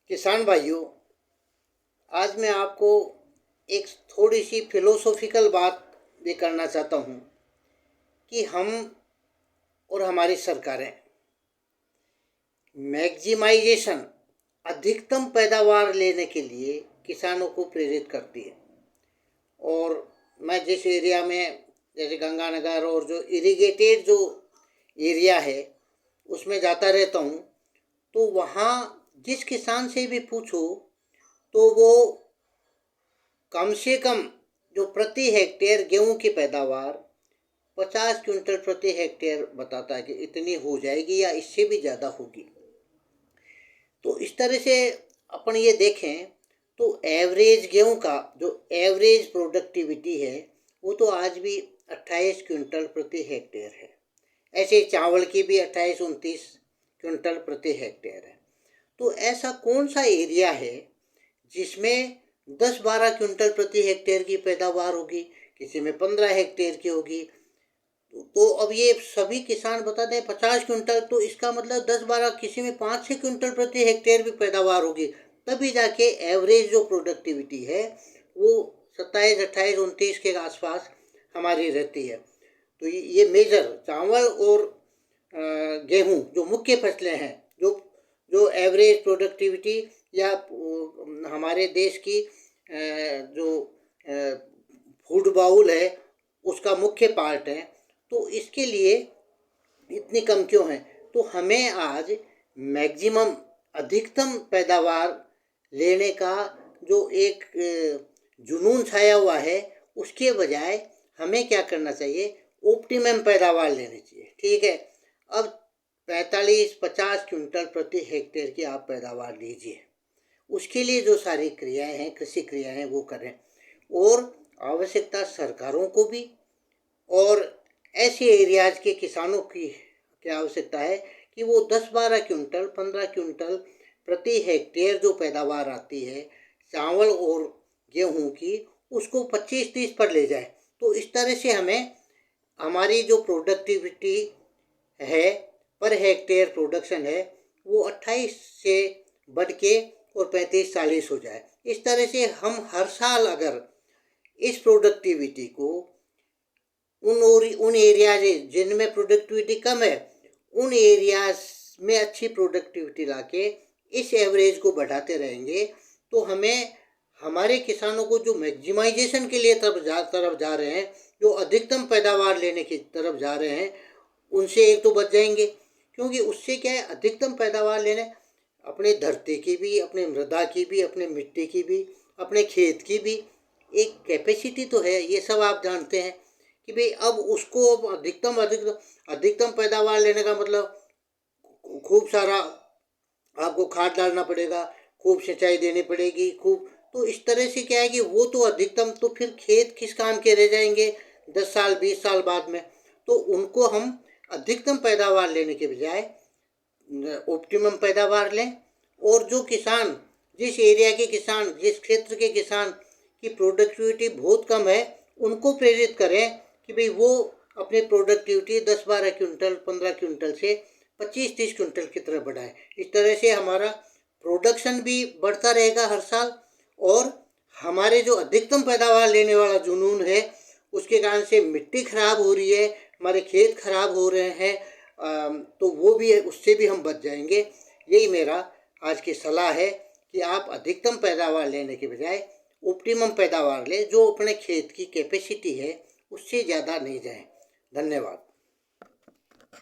किसान भाइयों, आज मैं आपको एक थोड़ी सी फिलोसॉफिकल बात भी करना चाहता हूँ कि हम और हमारी सरकारें मैक्सिमाइजेशन अधिकतम पैदावार लेने के लिए किसानों को प्रेरित करती है। और मैं जिस एरिया में, जैसे गंगानगर और जो इरिगेटेड जो एरिया है उसमें जाता रहता हूँ, तो वहाँ जिस किसान से भी पूछो तो वो कम से कम जो प्रति हेक्टेयर गेहूं की पैदावार 50 क्विंटल प्रति हेक्टेयर बताता है कि इतनी हो जाएगी या इससे भी ज़्यादा होगी। तो इस तरह से अपन ये देखें तो एवरेज गेहूं का जो एवरेज प्रोडक्टिविटी है वो तो आज भी 28 क्विंटल प्रति हेक्टेयर है। ऐसे चावल की भी 28-29 क्विंटल प्रति हेक्टेयर है। तो ऐसा कौन सा एरिया है जिसमें 10-12 क्विंटल प्रति हेक्टेयर की पैदावार होगी, किसी में 15 हेक्टेयर की होगी। तो अब ये सभी किसान बताते हैं 50 क्विंटल, तो इसका मतलब 10-12, किसी में 5-6 क्विंटल प्रति हेक्टेयर भी पैदावार होगी, तभी जाके एवरेज जो प्रोडक्टिविटी है वो 27, 28, 29 के आसपास हमारी रहती है। तो ये मेजर चावल और गेहूं जो मुख्य फसलें हैं, जो जो एवरेज प्रोडक्टिविटी या हमारे देश की जो फूड बाउल है उसका मुख्य पार्ट है, तो इसके लिए इतनी कम क्यों है। तो हमें आज मैक्सिमम अधिकतम पैदावार लेने का जो एक जुनून छाया हुआ है, उसके बजाय हमें क्या करना चाहिए, ऑप्टिमम पैदावार लेनी चाहिए। ठीक है, अब 45-50 क्विंटल प्रति हेक्टेयर की आप पैदावार लीजिए, उसके लिए जो सारी क्रियाएं हैं, कृषि क्रियाएं हैं, वो करें। और आवश्यकता सरकारों को भी और ऐसे एरियाज के किसानों की क्या आवश्यकता है कि वो 10-12 क्विंटल 15 क्विंटल प्रति हेक्टेयर जो पैदावार आती है चावल और गेहूं की, उसको 25-30 पर ले जाए। तो इस तरह से हमें हमारी जो प्रोडक्टिविटी है, पर हेक्टेयर प्रोडक्शन है, वो 28 से बढ़ के और 35-40 हो जाए। इस तरह से हम हर साल अगर इस प्रोडक्टिविटी को उन एरियाज जिनमें प्रोडक्टिविटी कम है, उन एरियाज में अच्छी प्रोडक्टिविटी लाके इस एवरेज को बढ़ाते रहेंगे, तो हमें हमारे किसानों को जो मैक्सिमाइजेशन के लिए तरफ जा रहे हैं, जो अधिकतम पैदावार लेने की तरफ जा रहे हैं, उनसे एक तो बच जाएंगे। क्योंकि उससे क्या है, अधिकतम पैदावार लेने अपने धरती की भी, अपने मृदा की भी, अपने मिट्टी की भी, अपने खेत की भी एक कैपेसिटी तो है, ये सब आप जानते हैं कि भाई अब उसको अधिकतम पैदावार लेने का मतलब खूब सारा आपको खाद डालना पड़ेगा, खूब सिंचाई देनी पड़ेगी, खूब। तो इस तरह से क्या है कि वो तो अधिकतम, तो फिर खेत किस काम के रह जाएंगे 10 साल 20 साल बाद में। तो उनको हम अधिकतम पैदावार लेने के बजाय ऑप्टिमम पैदावार लें। और जो किसान, जिस एरिया के किसान, जिस क्षेत्र के किसान की प्रोडक्टिविटी बहुत कम है, उनको प्रेरित करें कि भाई वो अपनी प्रोडक्टिविटी 10-12 क्विंटल 15 क्विंटल से 25-30 क्विंटल की तरफ बढ़ाए। इस तरह से हमारा प्रोडक्शन भी बढ़ता रहेगा हर साल, और हमारे जो अधिकतम पैदावार लेने वाला जुनून है उसके कारण से मिट्टी खराब हो रही है, हमारे खेत खराब हो रहे हैं, तो वो भी है, उससे भी हम बच जाएंगे। यही मेरा आज की सलाह है कि आप अधिकतम पैदावार लेने के बजाय ऑप्टिमम पैदावार लें, जो अपने खेत की कैपेसिटी है उससे ज़्यादा नहीं जाए। धन्यवाद।